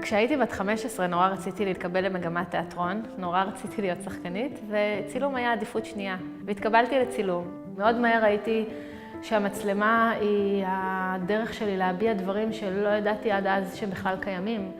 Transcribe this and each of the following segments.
כשהייתי בת 15 נורא רציתי להתקבל למגמת תיאטרון, נורא רציתי להיות שחקנית, וצילום היה עדיפות שנייה. והתקבלתי לצילום. מאוד מהר ראיתי שהמצלמה היא הדרך שלי להביע דברים שלא ידעתי עד אז שבכלל קיימים.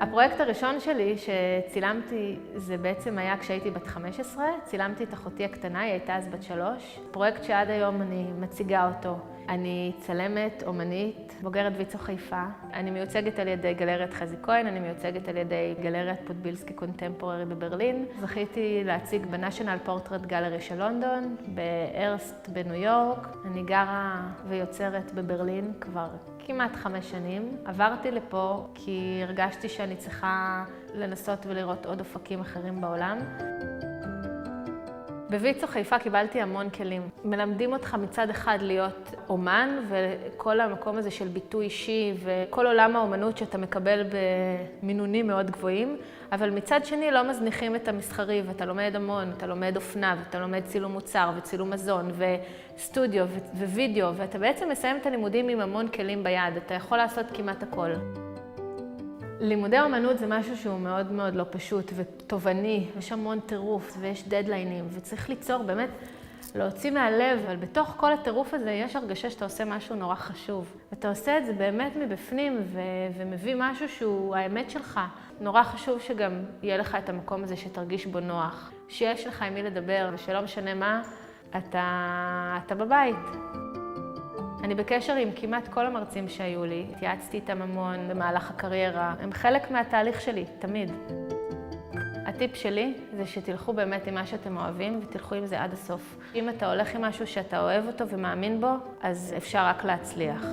הפרויקט הראשון שלי שצילמתי זה בעצם היה כשהייתי בת 15, צילמתי את אחותי הקטנה, היא הייתה אז בת 3. פרויקט שעד היום אני מציגה אותו. אני צלמת, אומנית, בוגרת ויצו חיפה. אני מיוצגת על ידי גלריית חזי כהן, אני מיוצגת על ידי גלריית פוטבילסקי קונטמפוררי בברלין. זכיתי להציג בנשיונל פורטרט גלרי של לונדון, בארסט בניו יורק. אני גרה ויוצרת בברלין כבר כמעט 5 שנים. עברתי לפה כי הרגשתי שאני צריכה לנסות ולראות עוד אופקים אחרים בעולם. בויצו חיפה קיבלתי המון כלים. מלמדים אותך מצד אחד להיות אומן, וכל המקום הזה של ביטוי אישי, וכל עולם האומנות שאתה מקבל במינונים מאוד גבוהים, אבל מצד שני לא מזניחים את המסחרי, ואתה לומד המון, אתה לומד אופנה, ואתה לומד צילום מוצר, וצילום מזון, וסטודיו, ווידאו, ואתה בעצם מסיים את הלימודים עם המון כלים ביד, אתה יכול לעשות כמעט הכל. לימודי אומנות זה משהו שהוא מאוד מאוד לא פשוט ותובעני, יש המון טירוף ויש דדליינים וצריך ליצור באמת, להוציא מהלב, אבל בתוך כל הטירוף הזה יש הרגשה שאתה עושה משהו נורא חשוב. ואתה עושה את זה באמת מבפנים ומביא משהו שהוא האמת שלך. נורא חשוב שגם יהיה לך את המקום הזה שתרגיש בו נוח, שיש לך עם מי לדבר ושלא משנה מה, אתה בבית. אני בקשר עם כמעט כל המרצים שהיו לי, התייעצתי איתם המון במהלך הקריירה, הם חלק מהתהליך שלי, תמיד. הטיפ שלי זה שתלכו באמת עם מה שאתם אוהבים ותלכו עם זה עד הסוף. אם אתה הולך עם משהו שאתה אוהב אותו ומאמין בו, אז אפשר רק להצליח.